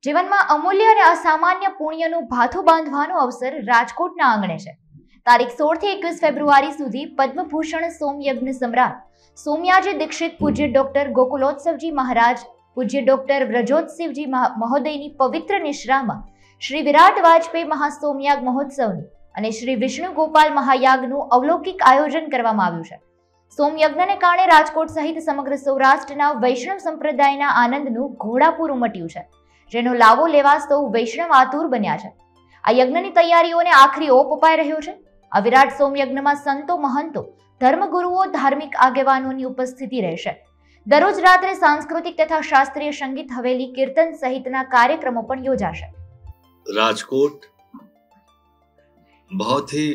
જીવનમાં અમૂલ્ય અને અસામાન્ય પુણ્યનું ભાથું બાંધવાનો અવસર રાજકોટના આંગણે છે। તારીખ 16 થી 21 ફેબ્રુઆરી સુધી પદ્મભૂષણ સોમયજ્ઞ સમ્રાટ સોમયાજી દીક્ષિત પૂજ્ય ડોક્ટર ગોકુલોત્સવજી મહારાજ પૂજ્ય ડોક્ટર વ્રજોત્સવજી મહોદયની પવિત્ર નિશ્રામાં શ્રી વિરાટ વાજપેયી મહાસોમયાગ મહોત્સવનું અને શ્રી વિષ્ણુ ગોપાલ મહાયાગનું અવલૌકિક આયોજન કરવામાં આવ્યું છે। સોમયજ્ઞને કારણે રાજકોટ સહિત સમગ્ર સૌરાષ્ટ્રના વૈષ્ણવ સંપ્રદાયના આનંદનું ઘોડાપુર ઉમટ્યું છે, જેનો લાવો લેવા સૌ વૈષ્ણવ આતુર બન્યા છે। આ યજ્ઞની તૈયારીઓને આખરી ઓપ અપાઈ રહ્યો છે। આ વિરાટ સોમયજ્ઞમાં સંતો, મહંતો, ધર્મગુરુઓ, ધાર્મિક આગેવાનોની ઉપસ્થિતિ રહેશે। દરરોજ રાત્રે सांस्कृतिक तथा शास्त्रीय संगीत, हवेली, कीर्तन सहितना कार्यक्रमों पण योजाशे। राजकोट बहुत ही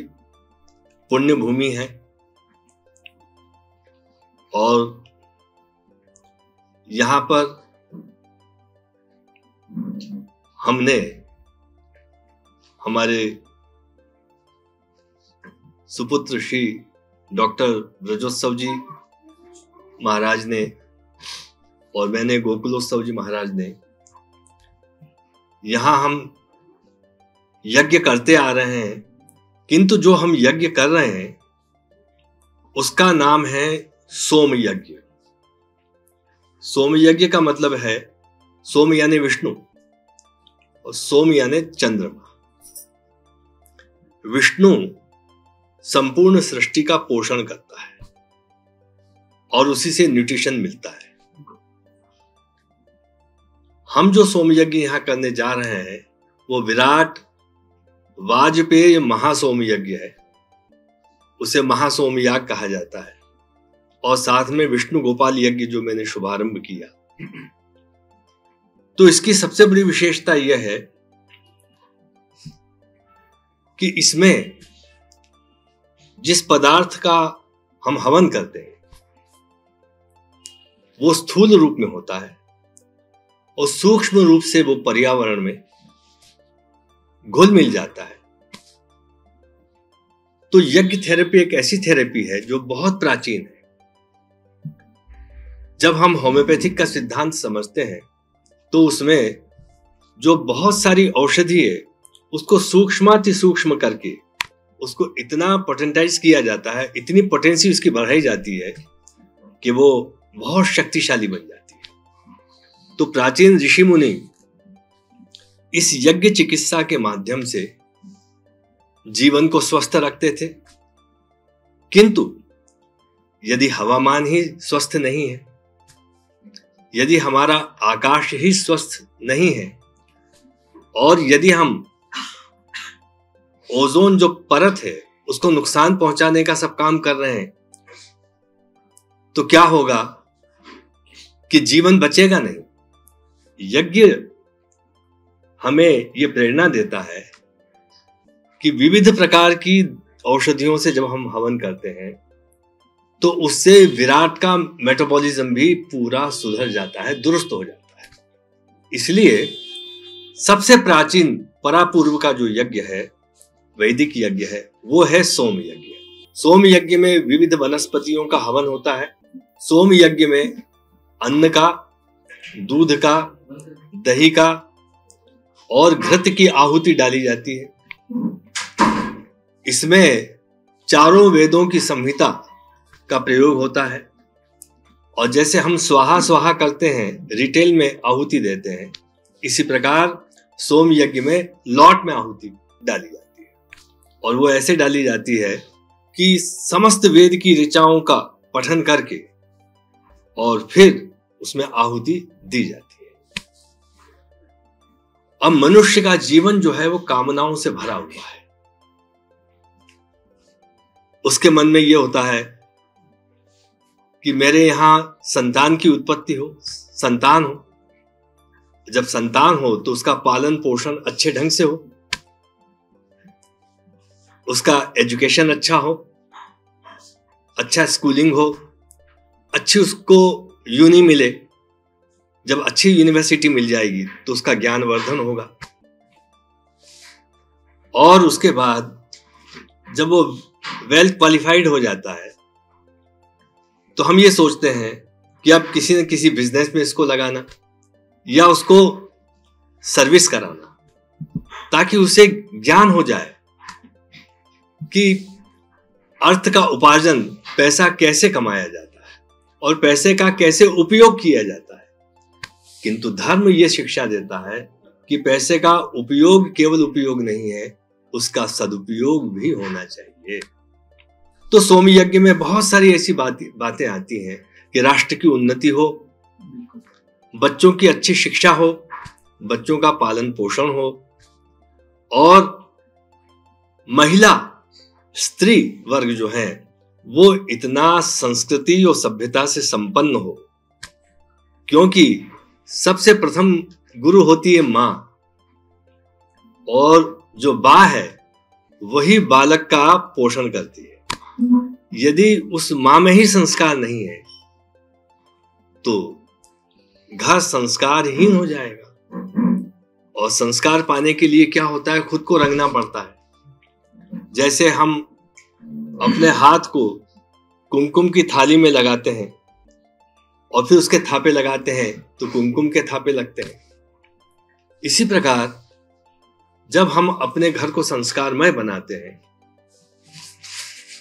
पुण्य भूमि है और यहाँ पर हमने हमारे सुपुत्र श्री डॉक्टर ब्रजोत्सव जी महाराज ने और मैंने गोकुलोत्सव जी महाराज ने यहाँ हम यज्ञ करते आ रहे हैं, किंतु जो हम यज्ञ कर रहे हैं उसका नाम है सोम यज्ञ। सोम यज्ञ का मतलब है सोम यानी विष्णु और सोम यानी चंद्रमा। विष्णु संपूर्ण सृष्टि का पोषण करता है और उसी से न्यूट्रिशन मिलता है। हम जो सोम यज्ञ यहां करने जा रहे हैं वो विराट वाजपेयी महासोम यज्ञ है, उसे महासोमयाग कहा जाता है। और साथ में विष्णु गोपाल यज्ञ जो मैंने शुभारंभ किया, तो इसकी सबसे बड़ी विशेषता यह है कि इसमें जिस पदार्थ का हम हवन करते हैं वो स्थूल रूप में होता है और सूक्ष्म रूप से वो पर्यावरण में घुल मिल जाता है। तो यज्ञ थेरेपी एक ऐसी थेरेपी है जो बहुत प्राचीन है। जब हम होम्योपैथिक का सिद्धांत समझते हैं तो उसमें जो बहुत सारी औषधि है उसको सूक्ष्माति सूक्ष्म करके उसको इतना पोटेंटाइज किया जाता है, इतनी पोटेंसी उसकी बढ़ाई जाती है कि वो बहुत शक्तिशाली बन जाती है। तो प्राचीन ऋषि मुनि इस यज्ञ चिकित्सा के माध्यम से जीवन को स्वस्थ रखते थे। किंतु यदि हवामान ही स्वस्थ नहीं है, यदि हमारा आकाश ही स्वस्थ नहीं है और यदि हम ओजोन जो परत है उसको नुकसान पहुंचाने का सब काम कर रहे हैं, तो क्या होगा कि जीवन बचेगा नहीं। यज्ञ हमें यह प्रेरणा देता है कि विविध प्रकार की औषधियों से जब हम हवन करते हैं तो उससे विराट का मेटाबॉलिज्म भी पूरा सुधर जाता है, दुरुस्त हो जाता है। इसलिए सबसे प्राचीन परापूर्व का जो यज्ञ है, वैदिक यज्ञ है, वो है सोम यज्ञ। सोम यज्ञ में विविध वनस्पतियों का हवन होता है। सोम यज्ञ में अन्न का, दूध का, दही का और घृत की आहुति डाली जाती है। इसमें चारों वेदों की संहिता का प्रयोग होता है और जैसे हम स्वाहा स्वाहा करते हैं, रिटेल में आहुति देते हैं, इसी प्रकार सोम यज्ञ में लॉट में आहुति डाली जाती है। और वो ऐसे डाली जाती है कि समस्त वेद की ऋचाओं का पठन करके और फिर उसमें आहुति दी जाती है। अब मनुष्य का जीवन जो है वो कामनाओं से भरा हुआ है। उसके मन में यह होता है कि मेरे यहां संतान की उत्पत्ति हो, संतान हो। जब संतान हो तो उसका पालन पोषण अच्छे ढंग से हो, उसका एजुकेशन अच्छा हो, अच्छा स्कूलिंग हो, अच्छी उसको यूनि मिले। जब अच्छी यूनिवर्सिटी मिल जाएगी तो उसका ज्ञानवर्धन होगा। और उसके बाद जब वो वेल क्वालिफाइड हो जाता है तो हम ये सोचते हैं कि अब किसी न किसी बिजनेस में इसको लगाना या उसको सर्विस कराना, ताकि उसे ज्ञान हो जाए कि अर्थ का उपार्जन, पैसा कैसे कमाया जाता है और पैसे का कैसे उपयोग किया जाता है। किंतु धर्म यह शिक्षा देता है कि पैसे का उपयोग केवल उपयोग नहीं है, उसका सदुपयोग भी होना चाहिए। तो सोम यज्ञ में बहुत सारी ऐसी बातें आती हैं कि राष्ट्र की उन्नति हो, बच्चों की अच्छी शिक्षा हो, बच्चों का पालन पोषण हो, और महिला स्त्री वर्ग जो है वो इतना संस्कृति और सभ्यता से संपन्न हो, क्योंकि सबसे प्रथम गुरु होती है मां, और जो मां है वही बालक का पोषण करती है। यदि उस मां में ही संस्कार नहीं है तो घर संस्कारहीन हो जाएगा, और संस्कार पाने के लिए क्या होता है, खुद को रंगना पड़ता है। जैसे हम अपने हाथ को कुमकुम की थाली में लगाते हैं और फिर उसके थापे लगाते हैं तो कुमकुम के थापे लगते हैं। इसी प्रकार जब हम अपने घर को संस्कारमय बनाते हैं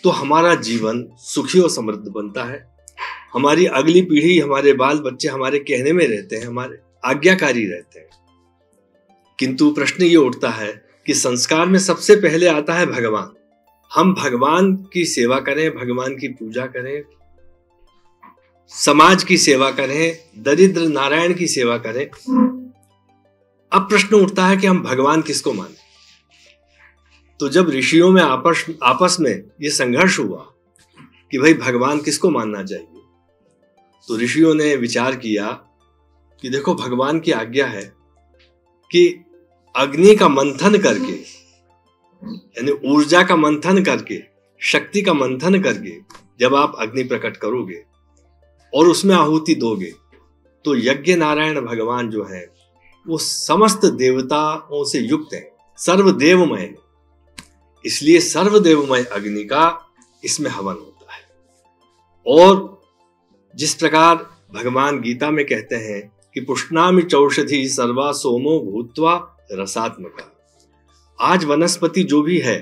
तो हमारा जीवन सुखी और समृद्ध बनता है। हमारी अगली पीढ़ी, हमारे बाल बच्चे हमारे कहने में रहते हैं, हमारे आज्ञाकारी रहते हैं। किंतु प्रश्न ये उठता है कि संस्कार में सबसे पहले आता है भगवान। हम भगवान की सेवा करें, भगवान की पूजा करें, समाज की सेवा करें, दरिद्र नारायण की सेवा करें। अब प्रश्न उठता है कि हम भगवान किसको माने। तो जब ऋषियों में आपस में ये संघर्ष हुआ कि भाई भगवान किसको मानना चाहिए, तो ऋषियों ने विचार किया कि देखो, भगवान की आज्ञा है कि अग्नि का मंथन करके, यानी ऊर्जा का मंथन करके, शक्ति का मंथन करके जब आप अग्नि प्रकट करोगे और उसमें आहुति दोगे तो यज्ञ नारायण भगवान जो है वो समस्त देवताओं से युक्त है, सर्वदेवमय। इसलिए सर्वदेवमय अग्नि का इसमें हवन होता है। और जिस प्रकार भगवान गीता में कहते हैं कि पुष्णामि चौषधि सर्वा सोमो भूत्वा रसात्मका। आज वनस्पति जो भी है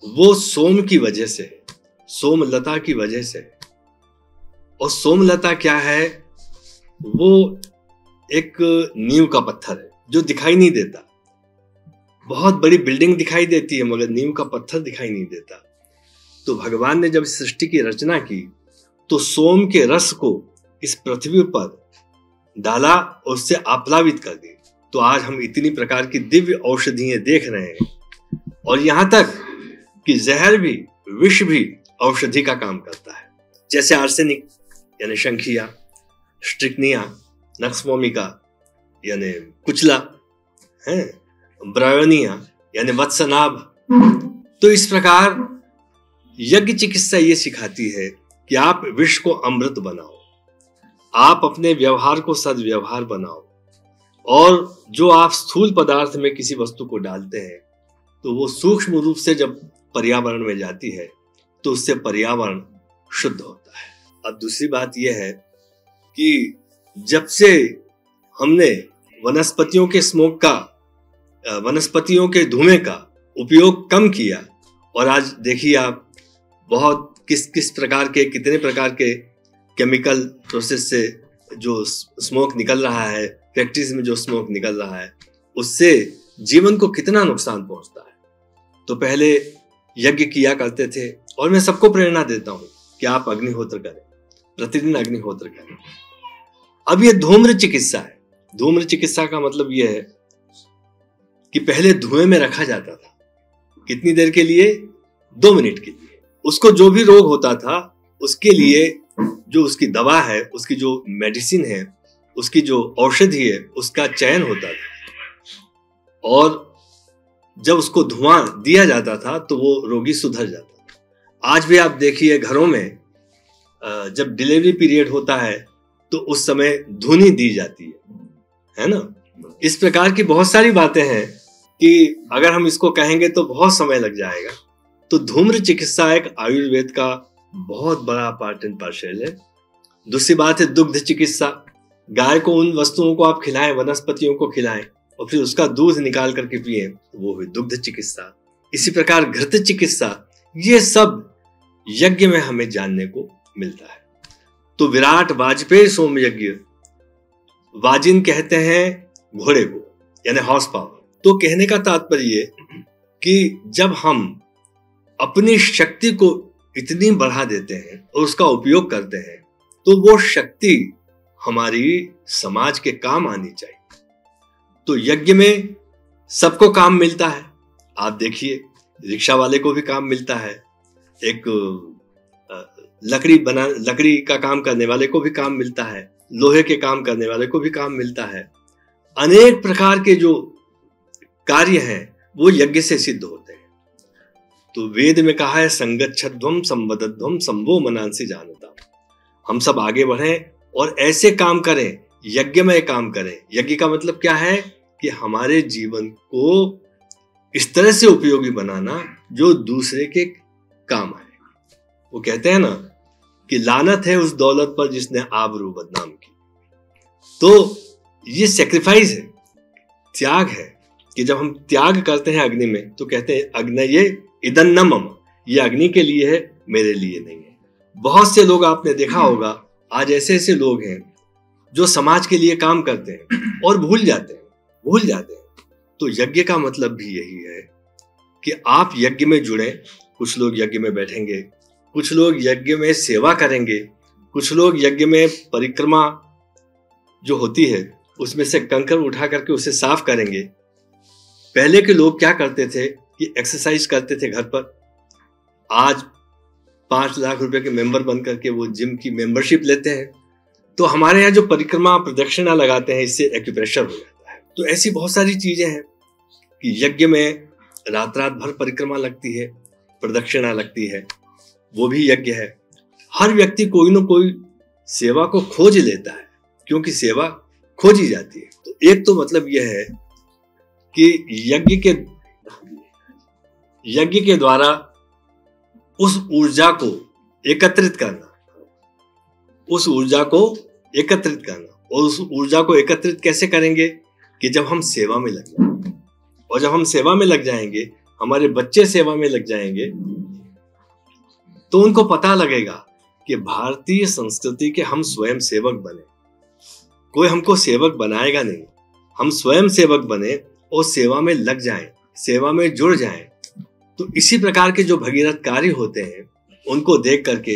वो सोम की वजह से, सोमलता की वजह से। और सोमलता क्या है, वो एक नींव का पत्थर है जो दिखाई नहीं देता। बहुत बड़ी बिल्डिंग दिखाई देती है मगर नींव का पत्थर दिखाई नहीं देता। तो भगवान ने जब सृष्टि की रचना की तो सोम के रस को इस पृथ्वी पर डाला और उससे आप्लावित कर दी। तो आज हम इतनी प्रकार की दिव्य औषधियां देख रहे हैं, और यहां तक कि जहर भी, विष भी औषधि का काम करता है। जैसे आर्सेनिक यानी शंखिया, स्ट्रिक्निया, नक्समोमिका यानी कुचला है, ब्रायोनिया यानी वत्सनाभ। तो इस प्रकार यज्ञ चिकित्सा ये सिखाती है कि आप विष को अमृत बनाओ, आप अपने व्यवहार को सद्व्यवहार बनाओ, और जो आप स्थूल पदार्थ में किसी वस्तु को डालते हैं तो वो सूक्ष्म रूप से जब पर्यावरण में जाती है तो उससे पर्यावरण शुद्ध होता है। अब दूसरी बात यह है कि जब से हमने वनस्पतियों के स्मोक का, वनस्पतियों के धुएं का उपयोग कम किया, और आज देखिए आप बहुत किस प्रकार के, कितने प्रकार के केमिकल प्रोसेस से जो स्मोक निकल रहा है, फैक्ट्रीज में जो स्मोक निकल रहा है, उससे जीवन को कितना नुकसान पहुंचता है। तो पहले यज्ञ किया करते थे, और मैं सबको प्रेरणा देता हूं कि आप अग्निहोत्र करें, प्रतिदिन अग्निहोत्र करें। अब ये धूम्र चिकित्सा है। धूम्र चिकित्सा का मतलब यह है कि पहले धुएं में रखा जाता था, कितनी देर के लिए, 2 मिनट के लिए। उसको जो भी रोग होता था उसके लिए जो उसकी दवा है, उसकी जो मेडिसिन है, उसकी जो औषधि है, उसका चयन होता था, और जब उसको धुआं दिया जाता था तो वो रोगी सुधर जाता था। आज भी आप देखिए घरों में जब डिलीवरी पीरियड होता है तो उस समय धुनी दी जाती है ना। इस प्रकार की बहुत सारी बातें हैं कि अगर हम इसको कहेंगे तो बहुत समय लग जाएगा। तो धूम्र चिकित्सा एक आयुर्वेद का बहुत बड़ा पार्ट एंड पार्शल है। दूसरी बात है दुग्ध चिकित्सा। गाय को उन वस्तुओं को आप खिलाएं, वनस्पतियों को खिलाएं और फिर उसका दूध निकाल करके पिए, वो हुई दुग्ध चिकित्सा। इसी प्रकार घृत चिकित्सा, ये सब यज्ञ में हमें जानने को मिलता है। तो विराट वाजपेयी सोम यज्ञ, वाजिन कहते हैं घोड़े को, यानी हॉर्स पावर। तो कहने का तात्पर्य कि जब हम अपनी शक्ति को इतनी बढ़ा देते हैं और उसका उपयोग करते हैं, तो वो शक्ति हमारी समाज के काम आनी चाहिए। तो यज्ञ में सबको काम मिलता है। आप देखिए, रिक्शा वाले को भी काम मिलता है, एक लकड़ी का काम करने वाले को भी काम मिलता है, लोहे के काम करने वाले को भी काम मिलता है। अनेक प्रकार के जो कार्य हैं वो यज्ञ से सिद्ध होते हैं। तो वेद में कहा है संगच्छध्वम संवदध्वम संभो मनांसी जानता। हम सब आगे बढ़ें और ऐसे काम करें, यज्ञमय काम करें। यज्ञ का मतलब क्या है कि हमारे जीवन को इस तरह से उपयोगी बनाना जो दूसरे के काम आए। वो कहते हैं ना कि लानत है उस दौलत पर जिसने आबरू बदनाम की। तो ये सेक्रीफाइस है, त्याग है, कि जब हम त्याग करते हैं अग्नि में तो कहते हैं अग्नये इदं न मम, ये अग्नि के लिए है, मेरे लिए नहीं है। बहुत से लोग आपने देखा होगा, आज ऐसे ऐसे लोग हैं जो समाज के लिए काम करते हैं और भूल जाते हैं। तो यज्ञ का मतलब भी यही है कि आप यज्ञ में जुड़े। कुछ लोग यज्ञ में बैठेंगे, कुछ लोग यज्ञ में सेवा करेंगे, कुछ लोग यज्ञ में परिक्रमा जो होती है उसमें से कंकड़ उठा करके उसे साफ करेंगे। पहले के लोग क्या करते थे कि एक्सरसाइज करते थे घर पर। आज 5 लाख रुपए के मेंबर बन करके वो जिम की मेंबरशिप लेते हैं। तो हमारे यहाँ जो परिक्रमा प्रदक्षिणा लगाते हैं, इससे एक्यूप्रेशर हो जाता है। तो ऐसी बहुत सारी चीजें हैं कि यज्ञ में रात भर परिक्रमा लगती है, प्रदक्षिणा लगती है, वो भी यज्ञ है। हर व्यक्ति कोई न कोई सेवा को खोज लेता है, क्योंकि सेवा खोजी जाती है। तो एक तो मतलब यह है कि यज्ञ के द्वारा उस ऊर्जा को एकत्रित करना, और उस ऊर्जा को एकत्रित कैसे करेंगे कि जब हम सेवा में लग जाएंगे, और जब हम सेवा में लग जाएंगे, हमारे बच्चे सेवा में लग जाएंगे, तो उनको पता लगेगा कि भारतीय संस्कृति के हम स्वयं सेवक बने। कोई हमको सेवक बनाएगा नहीं, हम स्वयं सेवक बने और सेवा में लग जाएं, सेवा में जुड़ जाएं। तो इसी प्रकार के जो भगीरथ कार्य होते हैं, उनको देख करके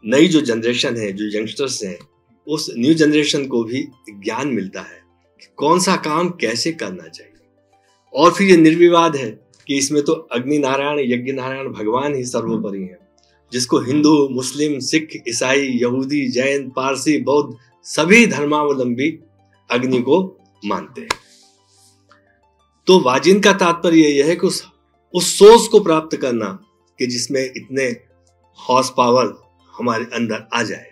नई जो जनरेशन है, जो यंगस्टर्स हैं, उस न्यू जनरेशन को भी ज्ञान मिलता है कि कौन सा काम कैसे करना चाहिए। और फिर ये निर्विवाद है कि इसमें तो अग्नि नारायण, यज्ञ नारायण भगवान ही सर्वोपरि है, जिसको हिंदू, मुस्लिम, सिख, ईसाई, यहूदी, जैन, पारसी, बौद्ध सभी धर्मावलंबी अग्नि को मानते हैं। तो वाजिन का तात्पर्य यह है कि उस सोच को प्राप्त करना कि जिसमें इतने हॉर्स पावर हमारे अंदर आ जाए,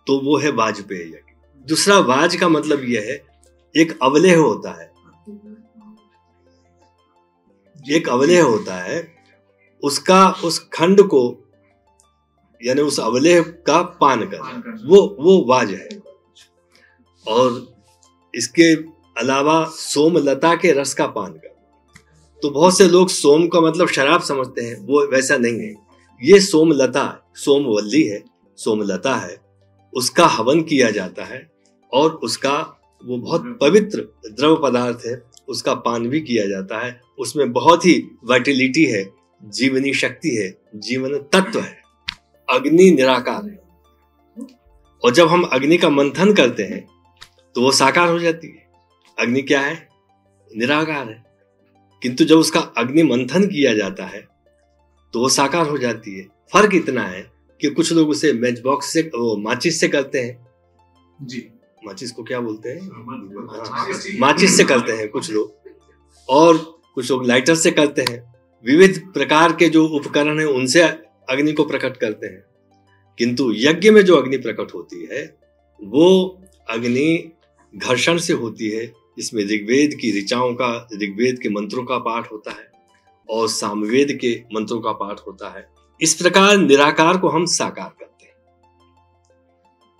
तो वो है वाजपेय यज्ञ। दूसरा, वाज का मतलब यह है एक अवलेह होता है, उसका उस खंड को, यानी उस अवलेह का पान करना, वो वाज है। और इसके अलावा सोमलता के रस का पान करना। तो बहुत से लोग सोम का मतलब शराब समझते हैं, वो वैसा नहीं है। ये सोमलता, सोमवल्ली है, सोमलता है, उसका हवन किया जाता है और उसका वो बहुत पवित्र द्रव पदार्थ है, उसका पान भी किया जाता है। उसमें बहुत ही वाइटलिटी है, जीवनी शक्ति है, जीवन तत्व है। अग्नि निराकार है, और जब हम अग्नि का मंथन करते हैं तो वो साकार हो जाती है। अग्नि क्या है? निराकार है। किंतु जब उसका अग्नि मंथन किया जाता है तो वो साकार हो जाती है। फर्क इतना है कि कुछ लोग उसे मैच बॉक्स से, वो माचिस से करते हैं जी, माचिस को क्या बोलते हैं, माचिस से करते हैं कुछ लोग, और कुछ लोग लाइटर से करते हैं। विविध प्रकार के जो उपकरण हैं उनसे अग्नि को प्रकट करते हैं। किंतु यज्ञ में जो अग्नि प्रकट होती है वो अग्नि घर्षण से होती है, इसमें ऋग्वेद की ऋचाओं का, ऋग्वेद के मंत्रों का पाठ होता है और सामवेद के मंत्रों का पाठ होता है। इस प्रकार निराकार को हम साकार करते हैं।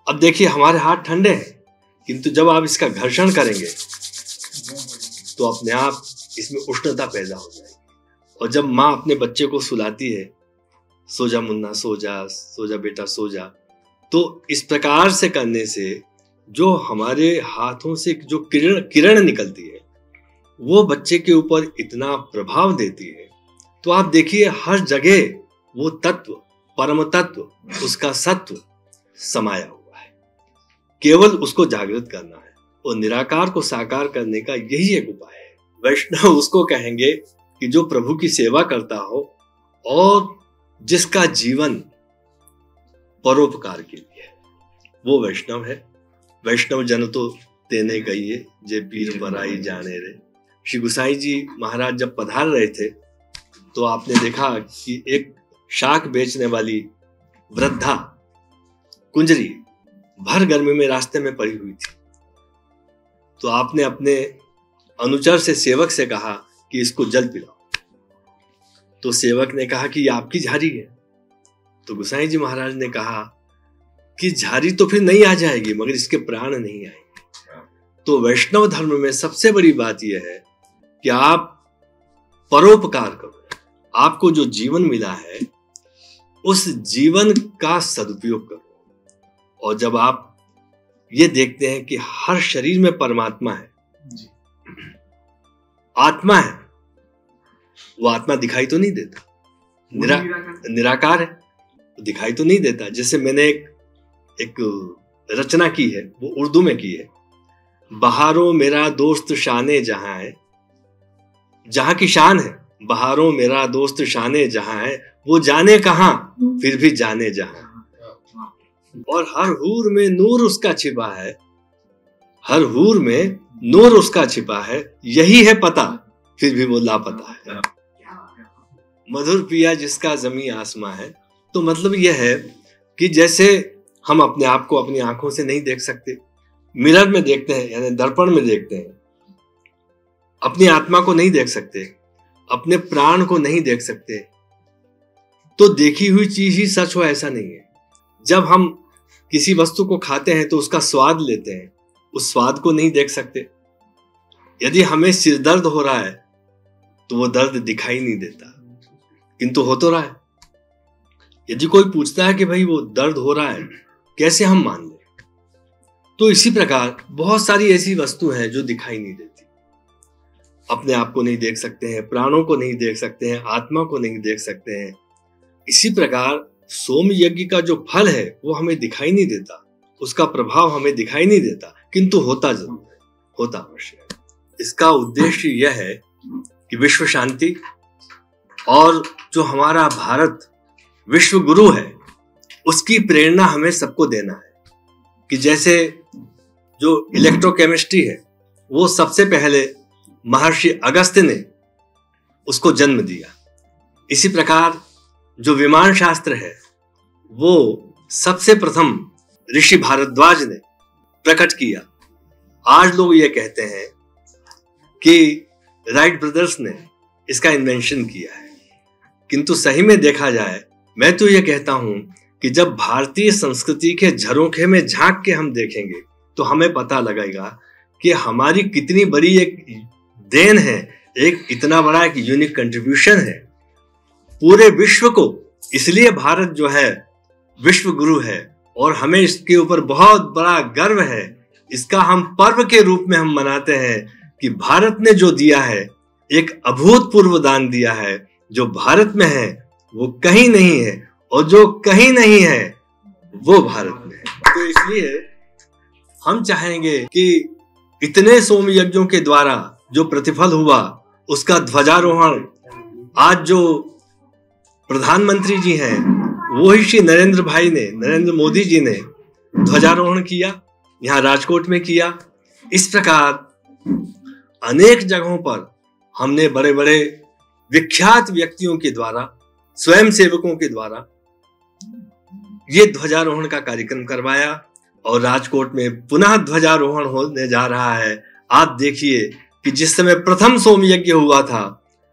अब देखिए, हमारे हाथ ठंडे हैं, किंतु जब आप इसका घर्षण करेंगे तो अपने आप इसमें उष्णता पैदा हो जाएगी। और जब माँ अपने बच्चे को सुलाती है, सो जा मुन्ना, सो जा बेटा, सो जा, तो इस प्रकार से करने से जो हमारे हाथों से जो किरण निकलती है वो बच्चे के ऊपर इतना प्रभाव देती है। तो आप देखिए हर जगह वो तत्व, परम तत्व, उसका सत्व समाया हुआ है। केवल उसको जागृत करना है और निराकार को साकार करने का यही एक उपाय है। वैष्णव उसको कहेंगे कि जो प्रभु की सेवा करता हो और जिसका जीवन परोपकार के लिए है, वो वैष्णव है। वैष्णव जन तो तेने कहिए जे पीर बराई जाने रे। श्री गुसाई जी महाराज जब पधार रहे थे तो आपने देखा कि एक शाक बेचने वाली वृद्धा कुंजरी भर गर्मी में रास्ते में पड़ी हुई थी। तो आपने अपने अनुचर से, सेवक से कहा कि इसको जल पिलाओ। तो सेवक ने कहा कि ये आपकी झारी है। तो गुसाई जी महाराज ने कहा कि झारी तो फिर नहीं आ जाएगी मगर इसके प्राण नहीं आएंगे। तो वैष्णव धर्म में सबसे बड़ी बात यह है कि आप परोपकार करो। आपको जो जीवन मिला है उस जीवन का सदुपयोग करो। और जब आप ये देखते हैं कि हर शरीर में परमात्मा है, आत्मा है, वो आत्मा दिखाई तो नहीं देता, निराकार है, दिखाई तो नहीं देता। जैसे मैंने एक रचना की है, वो उर्दू में की है, बहारों मेरा दोस्त शाने जहां है, जहां की शान है, बहारों मेरा दोस्त शाने जहां है, वो जाने कहां फिर भी जाने जहां। और हर हूर में नूर उसका छिपा है, हर हूर में नूर उसका छिपा है, यही है पता फिर भी वो लापता है। मधुर पिया जिसका जमी आसमां है। तो मतलब यह है कि जैसे हम अपने आप को अपनी आंखों से नहीं देख सकते, मिरर में देखते हैं यानी दर्पण में देखते हैं, अपनी आत्मा को नहीं देख सकते, अपने प्राण को नहीं देख सकते, तो देखी हुई चीज ही सच हो ऐसा नहीं है। जब हम किसी वस्तु को खाते हैं तो उसका स्वाद लेते हैं, उस स्वाद को नहीं देख सकते। यदि हमें सिर दर्द हो रहा है तो वो दर्द दिखाई नहीं देता, किंतु हो तो रहा है। यदि कोई पूछता है कि भाई वो दर्द हो रहा है, कैसे हम मान लें? तो इसी प्रकार बहुत सारी ऐसी वस्तु हैं जो दिखाई नहीं देती। अपने आप को नहीं देख सकते हैं, प्राणों को नहीं देख सकते हैं, आत्मा को नहीं देख सकते हैं। इसी प्रकार सोम यज्ञ का जो फल है वो हमें दिखाई नहीं देता, उसका प्रभाव हमें दिखाई नहीं देता, किंतु होता जरूर है, होता अवश्य है। इसका उद्देश्य यह है कि विश्व शांति, और जो हमारा भारत विश्व गुरु है उसकी प्रेरणा हमें सबको देना है। कि जैसे जो इलेक्ट्रोकेमिस्ट्री है वो सबसे पहले महर्षि अगस्त्य ने उसको जन्म दिया, इसी प्रकार जो विमान शास्त्र है वो सबसे प्रथम ऋषि भारद्वाज ने प्रकट किया। आज लोग ये कहते हैं कि राइट ब्रदर्स ने इसका इन्वेंशन किया है, किंतु सही में देखा जाए मैं तो ये कहता हूं कि जब भारतीय संस्कृति के झरोखे में झांक के हम देखेंगे तो हमें पता लगेगा कि हमारी कितनी बड़ी एक देन है, एक इतना बड़ा एक यूनिक कंट्रीब्यूशन है पूरे विश्व को। इसलिए भारत जो है विश्व गुरु है और हमें इसके ऊपर बहुत बड़ा गर्व है। इसका हम पर्व के रूप में हम मनाते हैं कि भारत ने जो दिया है, एक अभूतपूर्व दान दिया है। जो भारत में है वो कहीं नहीं है और जो कहीं नहीं है वो भारत में है। तो इसलिए हम चाहेंगे कि इतने सोम यज्ञों के द्वारा जो प्रतिफल हुआ उसका ध्वजारोहण आज जो प्रधानमंत्री जी हैं वो ही श्री नरेंद्र मोदी जी ने ध्वजारोहण किया, यहाँ राजकोट में किया। इस प्रकार अनेक जगहों पर हमने बड़े बड़े विख्यात व्यक्तियों के द्वारा, स्वयं सेवकों के द्वारा ये ध्वजारोहण का कार्यक्रम करवाया और राजकोट में पुनः ध्वजारोहण होने जा रहा है। आप देखिए कि जिस समय प्रथम सोम यज्ञ हुआ था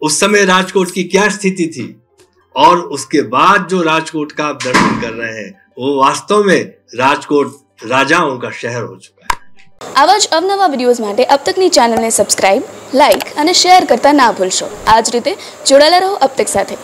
उस समय राजकोट की क्या स्थिति थी और उसके बाद जो राजकोट का आप दर्शन कर रहे हैं वो वास्तव में राजकोट राजाओं का शहर हो चुका है। આવા જ અવનવા વિડીયોઝ માટે અબ તકની ચેનલને સબસ્ક્રાઇબ, લાઇક અને શેર કરતા ના ભૂલશો. આ જ રીતે જોડાયેલા રહો અબ તક સાથે.